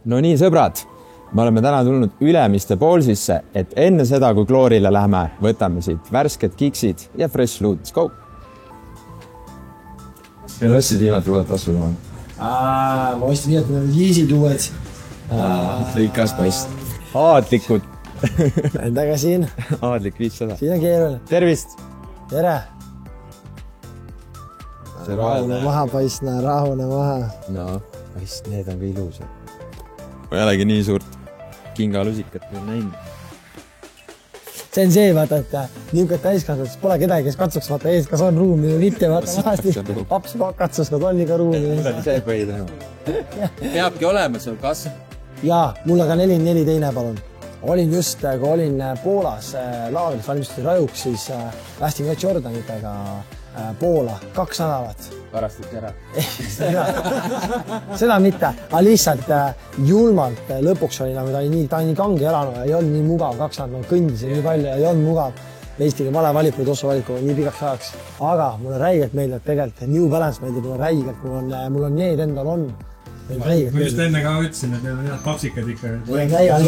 No nii, sõbrad, me oleme täna tulnud Ülemiste Ballsisse, et enne seda, kui Gloorile lähme, võtame siit värsked kiksid ja fresh loot. Let's go! Meil ostsid viimati uued tasud on? Ma ostsin viimati need Yeezid uued. Lõikas paist. Aadlikud. Endaga siin. Aadlik 500. Siin on keeruline. Tervist! Tere! Rahune maha paistna, rahune maha. No, paist, need on ka ilusad. Ma ei olegi nii suurt kingalusikat veel näinud. See on see, vaata, et niisugune täiskasvades pole kedagi, kes katsuks vaata ees, kas on ruumi või mitte, vaata vahasti paps katsus, kas on ikka ruumi. See põhiteema. Peabki olema sul kas? Jaa, mul aga 4 teine palun. Olin just, kui olin Poolas laagris valmistusin rajuks, siis lästin ka Jordanitega Poola 2 nädalat. Varastati ära? Seda mitte, aga lihtsalt julmalt lõpuks oli, nagu ta oli nii kange elanud ja ei olnud nii mugav, 2 nädalat kõndisin nii palju ja ei olnud mugav. Eestiga vale valikud, osa valikud nii pikaks ajaks. Aga mulle räigelt meeldib tegelikult, New Balance meeldib mulle räigelt, mul on need endal on. Ma just enne ka ütlesin, et need on head papsikad ikka. Mul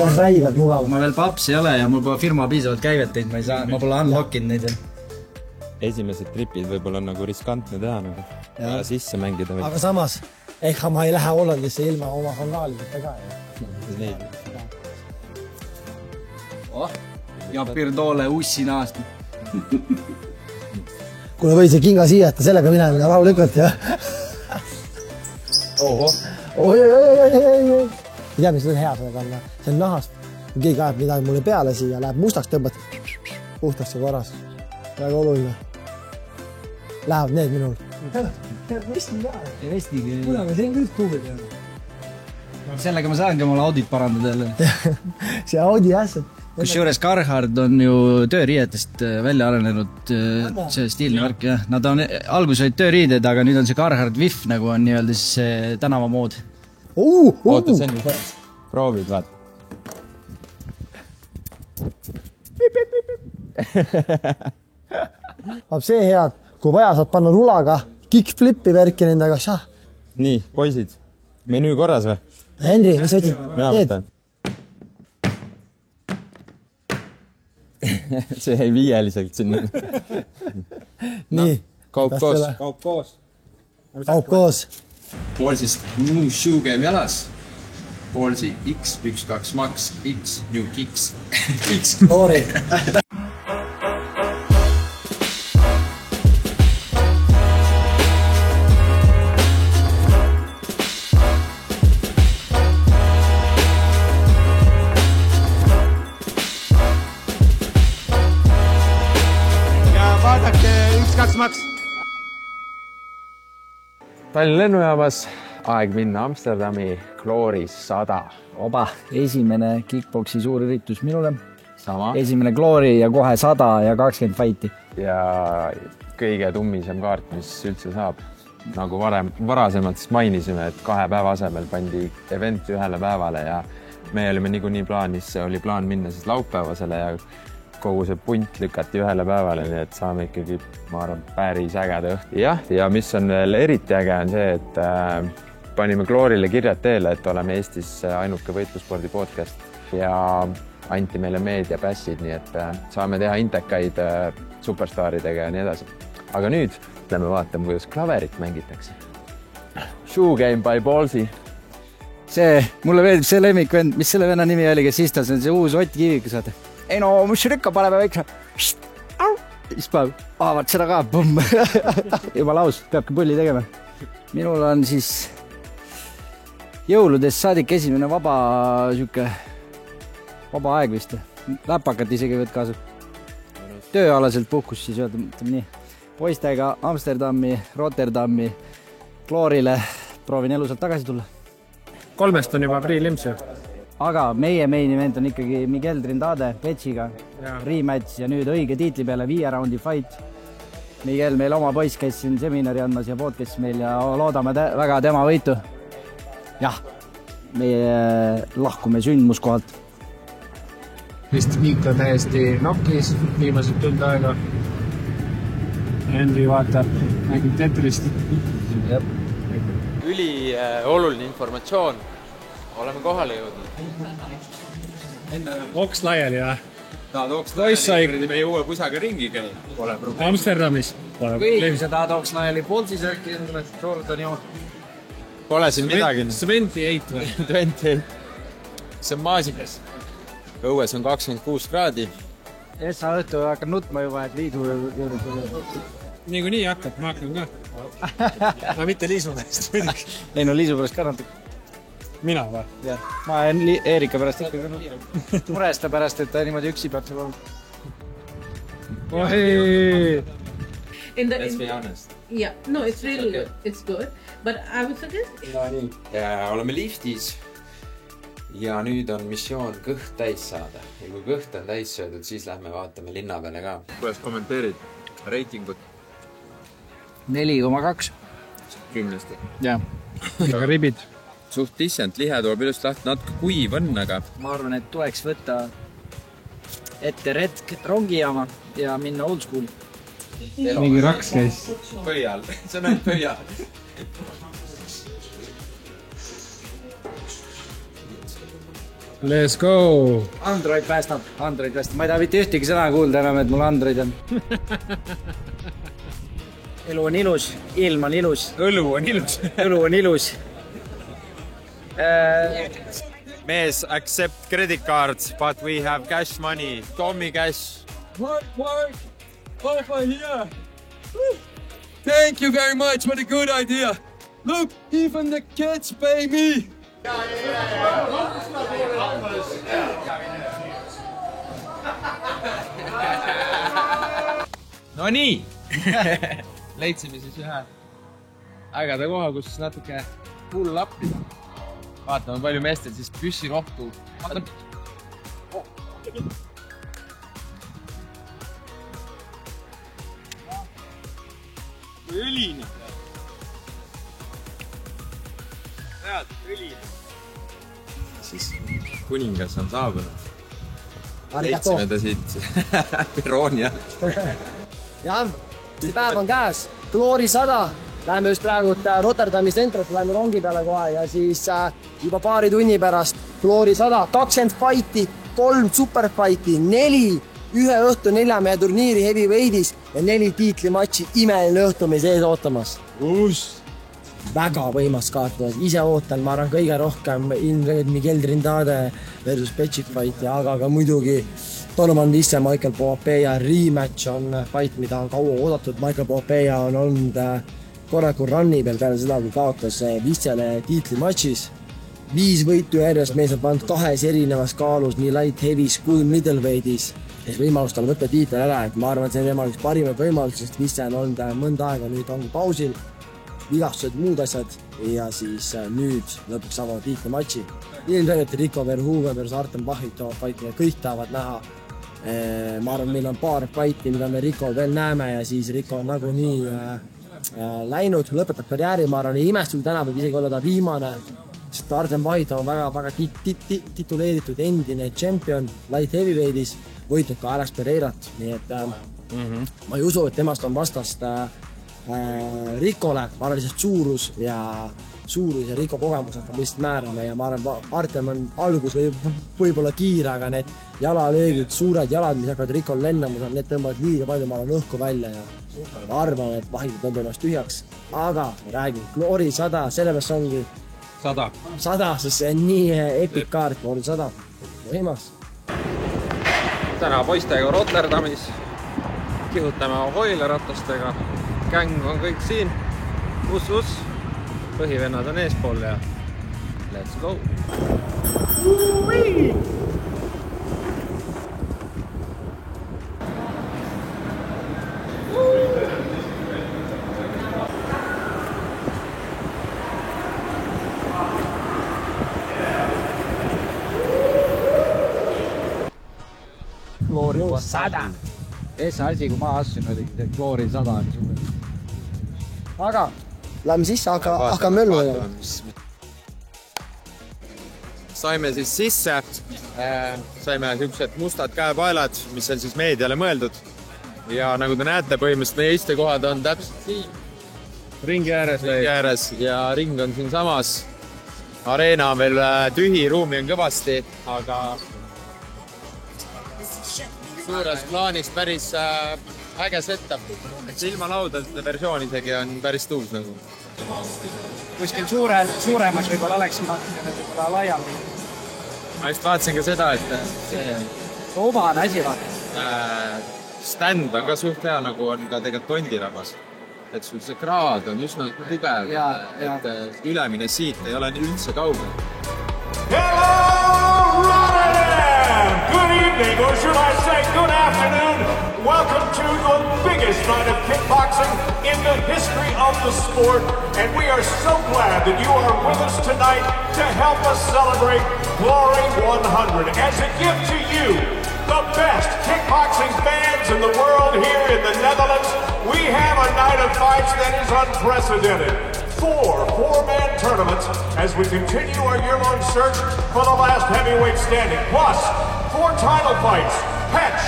on räigelt mugav. Ma veel paps ei ole ja mul pole firma piisavalt käivet teinud, ma pole unlockinud neid. Esimesed tripid võib-olla on nagu riskantne teha nagu. Ja sisse mängida. Aga samas, ehk ma ei lähe Hollandisse ilma oma fangaalideta ka. Japir toole ussi naast. Kuule või see kinga siia, et sellega minemine rahu lükalt ja... Oho. Oi. Ei tea, mis on hea sellega on. See on nahast. Kui keegi ajab midagi mulle peale siia, läheb mustaks tõmbad. Puhtaks ja korras. Väga oluline. Lähevad need minul. Vestiga. Kuule, aga see on kõik kuulid jälle. Sellega ma saangi omale audit parandada jälle. See Audi asset. Kusjuures Carhartt on ju tööriietest välja arenenud see stiilne värk. Nad on alguses olid tööriided, aga nüüd on see Carhartt VIF nagu on nii-öelda siis see tänavamood. Oota, see on ju proovid, vaat. Aga see head, kui vaja saad panna rulaga, kickflippi värki nendega. Nii, poisid, menüü korras või? Henri, mis võtid? Mina võtan. See ei viieliselt sinna. Nii. Kaup koos. Ballsis New Shoe Game jalas. Ballsi X12 Max X New Kicks. X Glory. Tallinna lennujaamas, aeg minna Amsterdami Glooris 100. Oba, esimene kickboksi suur üritus minule. Sama. Esimene Glory ja kohe 100 ja 20 fighti. Ja kõige tummisem kaart, mis üldse saab. Nagu varasemalt mainisime, et 2 päeva asemel pandi event 1 päevale ja me olime nii plaanis, oli plaan minna siis laupäevasele ja kogu see punt lükati 1 päevale, nii et saame ikkagi, ma arvan, päris ägeda õhtu. Ja mis on veel eriti äge on see, et panime Gloorile kirjad teele, et oleme Eestis ainuke võitluspordi podcast ja anti meile meediapässid, nii et saame teha intekaid superstaaridega ja nii edasi. Aga nüüd lähme vaatame, kuidas klaverit mängitakse. Shoe Game by Ballsi. Mulle veeldib see lemmikvend, mis selle venna nimi oli, kes istas, on see uus Ott Kivikas, vaata. Ei no, mis rükka paneme väikse. Ispäev. Vaat seda ka. Juba laus, peabki pulli tegema. Minul on siis jõuludest saadik esimene vaba aeg vist. Läpakat isegi võt kaasa. Tööalaselt puhkus siis öelda, ütleme nii. Poistega Amsterdami, Rotterdami, Gloorile proovin elusalt tagasi tulla. 3 on juba pre-lims ju. Aga meie main event on ikkagi Miguel Trindade Petsiga rematch ja nüüd õige tiitli peale 5 raundi fight. Miguel, meil oma poiss käis siin seminari andmas ja podcast meil ja loodame väga tema võitu. Jah, meie lahkume sündmuskohalt. Vist Miikla täiesti nokis viimased tund aega. Henri vaatab, mängib Tetrist. Üli oluline informatsioon. oleme kohale jõudnud. Oks laiali, jah? Me ei jõua kusagil ringi käi. Amsterdamis. Kui sa tahad Oksnaiali pulsisööki, Jordan ju. Pole siin midagi. 28 või? 28. See on maasikas. Õues on 26 kraadi. Essa õhtu hakkan nutma juba, et liidu juurde. Niikuinii hakkab, ma hakkan ka. Aga mitte Liisu pärast. Ei no Liisu pärast ka natuke. Mina või? Jah. Ma olen Eerika pärast ikka muresta pärast, et ta niimoodi üksi peab seal olema. Let's be honest. Yeah, no, it's really good. It's good. But I would suggest... Ja oleme liftis. Ja nüüd on missioon kõht täis saada. Ja kui kõht on täis söödud, siis lähme vaatame linna peale ka. Kuidas kommenteerid reitingut? 4,2. 10. Jah. Aga ribid? Suht decent, lihe tuleb ilust lahti, natuke kuiv on, aga... Ma arvan, et tuleks võtta ette retk rongijaama ja minna old school. Mingi raks käis. Pöial, see on ainult pöial. Let's go! Android päästab. Ma ei taha mitte ühtegi sõna kuulda enam, et mul Android on. Elu on ilus, ilm on ilus. Õlu on ilus. Õlu on ilus. Mees, accept credit cards, but we have cash money. Tommy cash. Work! Over here! Thank you very much, what a good idea! Look, even the kids pay me! No nii! Leidsime siis ühe ägeda koha, kus natuke pull up. Vaatame, palju meestel siis püssirohtu. Õline. Näed, õline. Siis kuningas on saabunud. Leidsime ta siit Piroonia. Jah, see päev on käes. Glory 100. Läheme just praegu Rotterdami Centrat, läheme rongi peale kohe ja siis juba paari tunni pärast Glory 100. 20 fighti, 3 superfighti, 4 ühe õhtu 4-mehe turniiri heavyweightis ja 4 tiitlimatši. Imeline õhtu meis ees ootamas. Väga võimas kaart. Ise ootan, ma arvan, kõige rohkem ilmselt Miguel Trindade versus Petšik fight, aga ka muidugi Donovan Lisse, Michael Poapeja rematch on fight, mida on kaua oodatud. Michael Poapeja on olnud korralikul runni peal peale seda, kui kaotas Lissele tiitlimatšis. 5 võitu järjest mees on pandud 2 erinevas kaalus, nii light heavy's kui middleweightis. Siis võimalust on võtta tiitel ära, et ma arvan, et see on tema üks parimad võimalus, sest Lisse on olnud mõnda aega, nüüd on pausil, vigastused, muud asjad ja siis nüüd lõpuks avavad tiitlimatši. Ilmselt Rico Verhoeven versus Artem Pahvit toovad fighti ja kõik tahavad näha. Ma arvan, meil on paar fighti, mida me Rico veel näeme ja siis Rico on nagunii läinud, lõpetab karjääri, ma arvan, ei imestu, täna võib isegi olla ta viimane, sest Artem Pahvit on väga tituleeritud endine champion light heavyweightis, võitnud ka Alex Pereirat, nii et ma ei usu, et temast on vastast Ricole, ma arvan, lihtsalt suurus ja Rico kogemus hakkab lihtsalt määrama ja ma arvan, Artem on algus võib-olla kiire, aga need jalalöögid, suured jalad, mis hakkavad Ricol lennama, need tõmbavad liiga palju, ma arvan, õhku välja ja arvan, et Pahvit tõmbab ennast tühjaks, aga räägin, Glory 100, sellepärast ongi 100, sest see on nii epic kaart, Glory 100, võimas. Täna poistega Rotterdamis, kihutame hoileratastega, gäng on kõik siin, põhivennad on eespool ja let's go! Glory 100. Esa asi, kui ma assin, oli see Glory 100. Aga lähme sisse, hakka möllu. Saime siis sisse, saime niisugused mustad käepaelad, mis on siis meediale mõeldud. Ja nagu te näete, põhimõtteliselt meie istekohad on täpselt siin. Ringi ääres ja ring on siin samas. areena on veel tühi, ruumi on kõvasti, aga suures plaanis päris äge setup. Ilma laudade versioon isegi on päris tuus nagu. Kuskil suuremas võib-olla oleks võib-olla laial. Ma just vaatasin ka seda, et see omane asi vaata. Stand on ka suht hea, nagu on ka tegelikult tondirabas. Et sul see kraad on üsna tugev, et ülemine siit ei ole nii üldse kaugel. Hello, Rotterdam! Good evening, or should I say good afternoon. Welcome to the biggest night of kickboxing in the history of the sport. And we are so glad that you are with us tonight to help us celebrate Glory 100 as a gift to you, the best kickboxing fans in the world here in the Netherlands. We have a night of fights that is unprecedented. 4 four-man tournaments as we continue our year-long search for the last heavyweight standing. Plus, 4 title fights. Petch,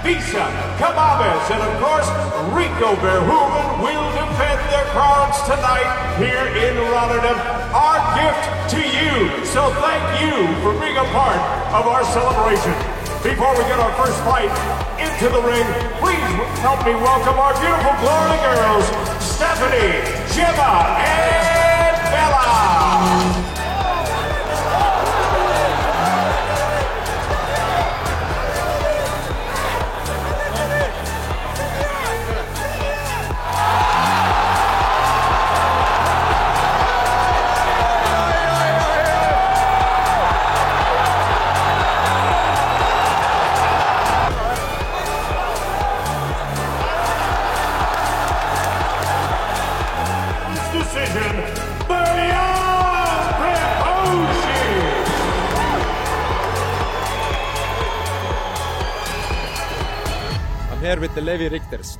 Visa, Kababes, and of course, Rico Verhoeven will defend their crowns tonight here in Rotterdam. Our gift to you. So thank you for being a part of our celebration. Before we get our first fight into the ring, please help me welcome our beautiful Glory girls, Stephanie, Gemma, and Bella. Here with the Levi Richters.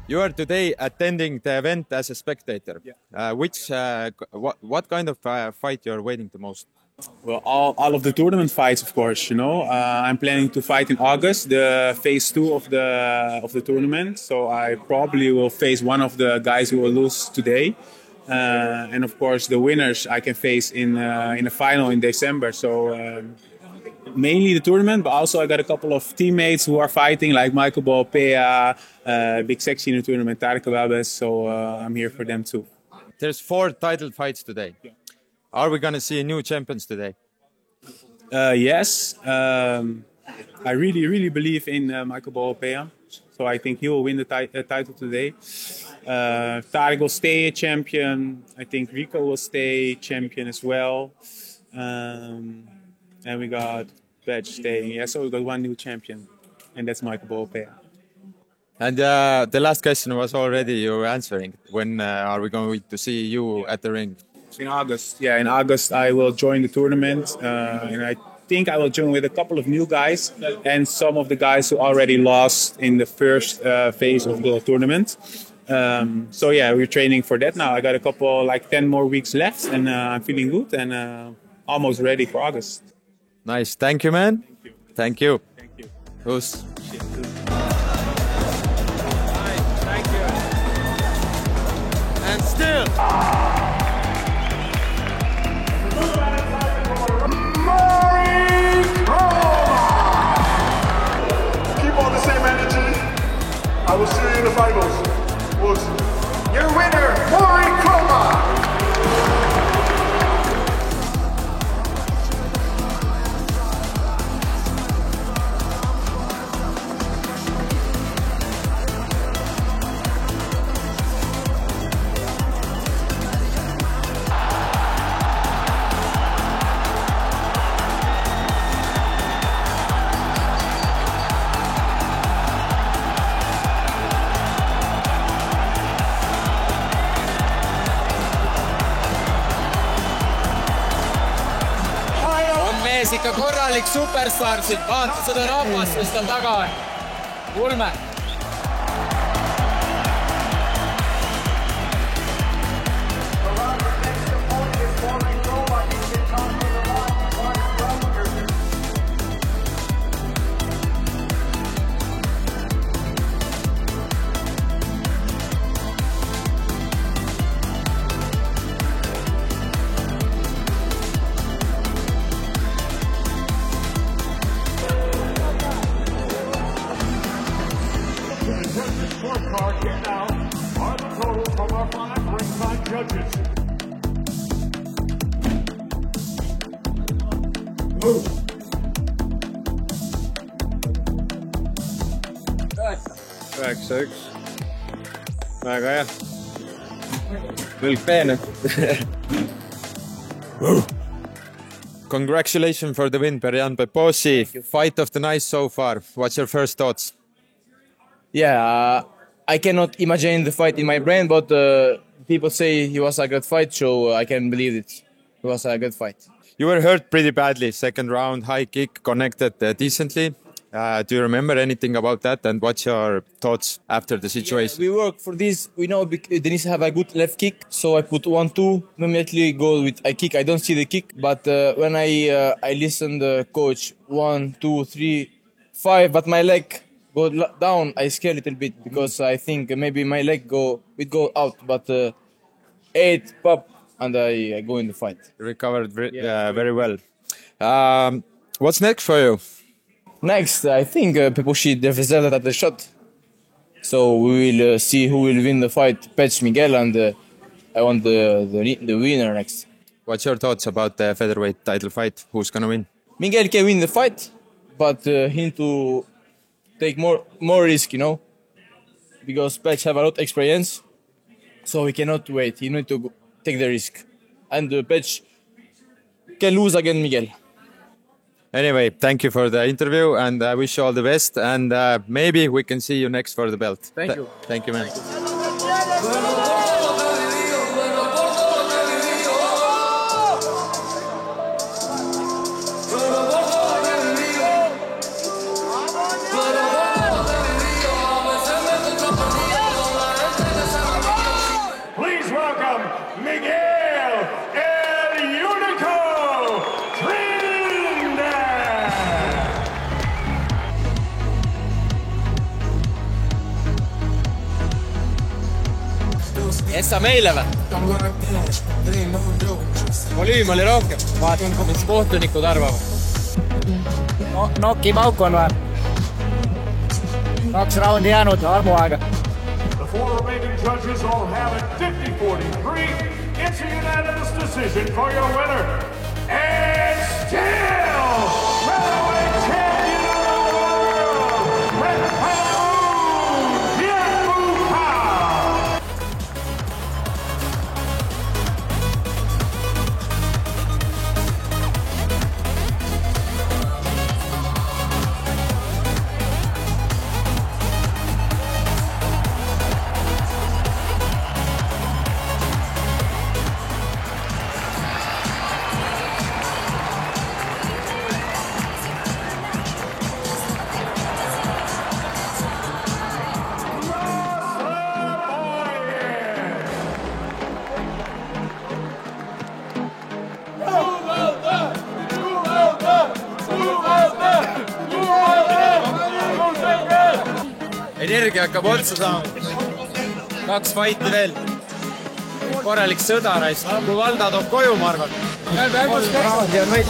You are today attending the event as a spectator. Yeah. What kind of fight you're waiting the most? Well, all of the tournament fights, of course. You know, I'm planning to fight in August, the phase 2 of the tournament. So I probably will face one of the guys who will lose today, and of course the winners I can face in a final in December. So. Mainly the tournament, but also I got a couple of teammates who are fighting, like Michael Balpea, Big Sexy in the tournament, Tarek Kababes, so I'm here for them too. There's 4 title fights today. Yeah. Are we going to see new champions today? Yes. I really believe in Michael Balpea, so I think he will win the title today. Tarek will stay a champion. I think Rico will stay champion as well. And we got Petch staying. Yeah, so we got one new champion, and that's Michael Balpea. And the last question was already you answering. When are we going to see you at the ring? In August. Yeah, in August I will join the tournament, and I think I will join with a couple of new guys and some of the guys who already lost in the first phase of the tournament. So yeah, we're training for that now. I got a couple, like 10 more weeks left, and I'm feeling good and almost ready for August. Nice. Thank you, man. Thank you. Thank you. Nice. Thank you. And still. Mori Roma! Keep on the same energy. I will see you in the finals. Your winner, Mori Roma! Ikka korralik superstar siit, vaata seda rahvast, mis tal taga on. Ulme. Üheksa-üks. Väga hea. Võlg peene. Congratulations for the win, Berjan Peposi. Fight of the night so far. What's your first thoughts? Yeah, I cannot imagine the fight in my brain, but people say it was a good fight, so I can believe it. It was a good fight. You were hurt pretty badly. Second round, high kick, connected decently. Do you remember anything about that? And what's your thoughts after the situation? Yeah, we work for this. We know Denis have a good left kick, so I put 1-2. Immediately go with a kick. I don't see the kick, but when I listen the coach 1, 2, 3, 5, but my leg go down, I scare a little bit because I think maybe my leg would go out, but 8 pop and I go in the fight. Recovered very well. What's next for you? Next, I think Peposi deserved at the shot. So we will see who will win the fight, Petch, Miguel, and I want the winner next. What's your thoughts about the featherweight title fight? Who's gonna win? Miguel can win the fight, but he need to take more risk, you know, because Petch have a lot of experience, so he cannot wait. He need to take the risk, and Petch can lose against Miguel. Anyway, thank you for the interview, and I wish you all the best. And maybe we can see you next for the belt. Thank you. Thank you, man. Please welcome Miguel El Unico Trinidad. Essa meile või? Volüüm oli rohkem. Vaatan, mis kohtunikud arvavad. Nokki pauk on või? 2 raundi jäänud armuaega. The 4 remaining judges all have it 50-43. It's a unanimous decision for your winner. And still, featherweight champion of the world, Peposi Diabuka. Energia hakkab otsa saama. 2 fighti veel. Korralik sõda raisk. Kui Valda toob koju, ma arvan. Raundi on võit.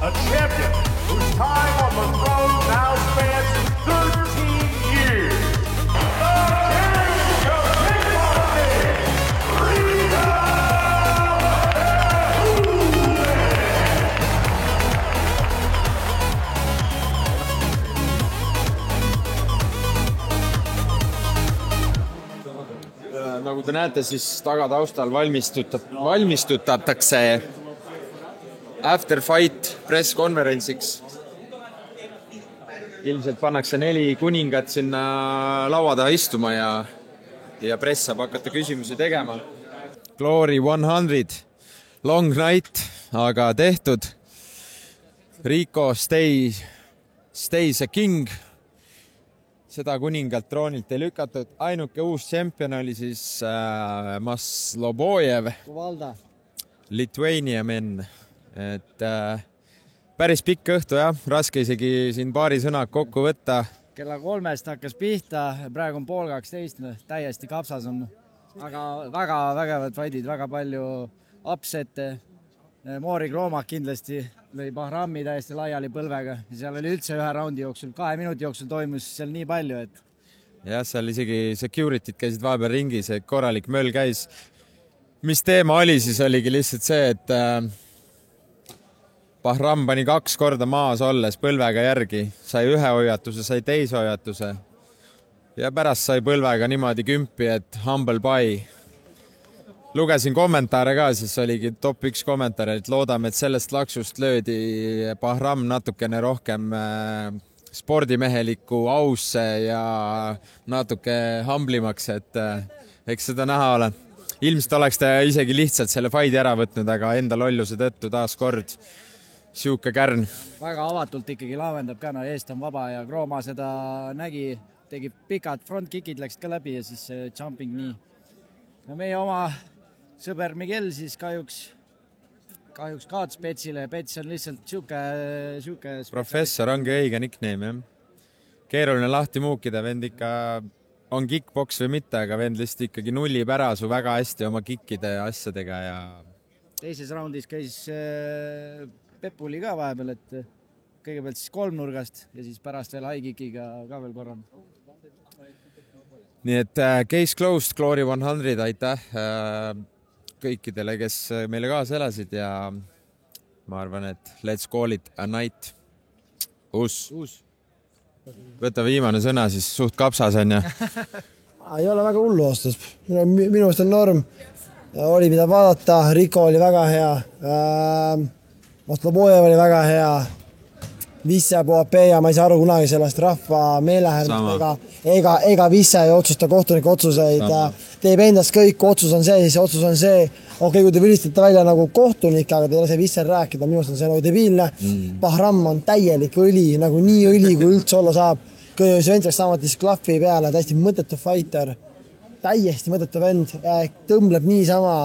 A champion whose time on the throne now spans 13 years. The king of kickboxing, Rita Nagu te näete, siis tagataustal valmistutatakse after fight press konverentsiks. Ilmselt pannakse 4 kuningat sinna laua taha istuma ja press saab hakata küsimusi tegema. Glory 100, long night, aga tehtud. Rico stays a king. seda kuningalt troonilt ei lükatud. Ainuke uus tšempion oli siis Maslobojev, Lithuania men. Et päris pikk õhtu jah, raske isegi siin paari sõna kokku võtta. Kella 3 hakkas pihta, praegu on 11:30, täiesti kapsas on. Aga väga vägevad fightid, väga palju upsette. Mori Kromak kindlasti lõi Bahrami täiesti laiali põlvega. Seal oli üldse 1 raundi jooksul, 2 minuti jooksul toimus seal nii palju, et... Jah, seal isegi security'd käisid vahepeal ringis, et korralik möll käis. Mis teema oli, siis oligi lihtsalt see, et Bahram pani 2 korda maas olles põlvega järgi. Sai 1 hoiatuse, sai 2 hoiatuse. Ja pärast sai põlvega niimoodi 10, et humble pie. Lugesin kommentaare ka, siis oligi top 1 kommentaar, et loodame, et sellest laksust löödi Bahram natukene rohkem spordimehelikku ausse ja natuke hamblimaks, et eks seda näha ole. Ilmselt oleks ta isegi lihtsalt selle fighti ära võtnud, aga enda lolluse tõttu taas kord siuke kärn. Väga avatult ikkagi laavendab ka, eest on vaba ja Krooma seda nägi, tegi pikad front kickid, läksid ka läbi ja siis jumping nii. No meie oma sõber Miguel siis kahjuks kaotas Petsile. Pets on lihtsalt siuke... Professor ongi õige nickname, jah. Keeruline lahti muukida, vend ikka on kickboks või mitte, aga vend lihtsalt ikkagi nullib ära su väga hästi oma kickide asjadega ja... Teises raundis käis Pepuli ka vahepeal, et kõigepealt siis 3-nurgast ja siis pärast veel high kickiga ka veel korral. Nii et case closed, Glory 100, aitäh kõikidele, kes meile kaasa elasid ja ma arvan, et let's call it a night. Uus. Võta viimane sõna, siis suht kapsas on ja. Ei ole väga hullu aastas. Minu meelest on norm. Oli mida vaadata, Riko oli väga hea. Maslobojev oli väga hea. Visse Poapeja, ma ei saa aru kunagi sellest rahva meelehärmist ega Visse ei otsusta kohtunike otsuseid. Teeb endast kõik, otsus on see, siis otsus on see. Okei, kui te vilistate välja nagu kohtunik, aga te ei lase Vissel rääkida, minu arust on see nagu debiilne. Bahram on täielik õli, nagu nii õli, kui üldse olla saab. Kui see vend saaks saamata siis klahvi peale, täiesti mõttetu fighter. Täiesti mõttetu vend, tõmbleb niisama.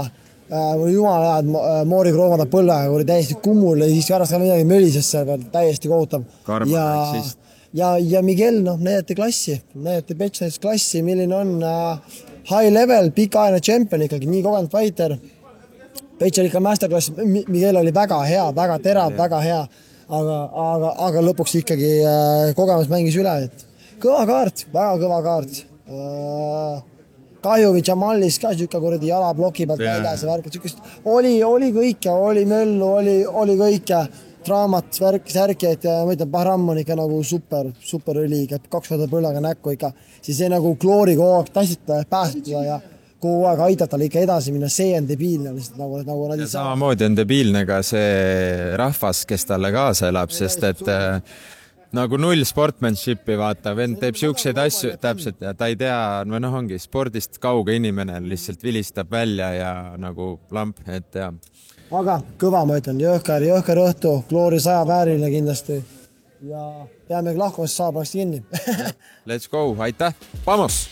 Jumal ajad, Mori Krooma ta põlvega, oli täiesti kummul ja siis pärast ka midagi mölises seal veel, täiesti kohutav. Ja Miguel, näidati klassi, näidati Petsnäis klassi, milline on high level, pikaajaline champion ikkagi, nii kogenud fighter. Pets oli ikka masterclass, Miguel oli väga hea, väga terav, väga hea, aga lõpuks ikkagi kogemus mängis üle. Kõva kaart, väga kõva kaart. Kahjuvi Jamalis ka siuke kuradi jalabloki pealt väljas ja värk. Oli kõike, oli möllu, oli kõike, draamat, särki, et ma ütlen, Bahram on ikka nagu super õli, käib 2 korda põllega näkku ikka. Siis see nagu kloori kogu aeg tassita ja päästada ja kogu aeg aitab tal ikka edasi minna, see on debiilne. Ja samamoodi on debiilne ka see rahvas, kes talle kaasa elab, sest et nagu null sportmanshipi, vaata, vend teeb siukseid asju täpselt ja ta ei tea, ongi spordist kauge inimene, lihtsalt vilistab välja ja nagu lamp, et ja. Aga kõva, ma ütlen, jõhker õhtu, Glory 100 vääriline kindlasti ja peame lahkumast saab kinni. Let's go, aitäh, vamos!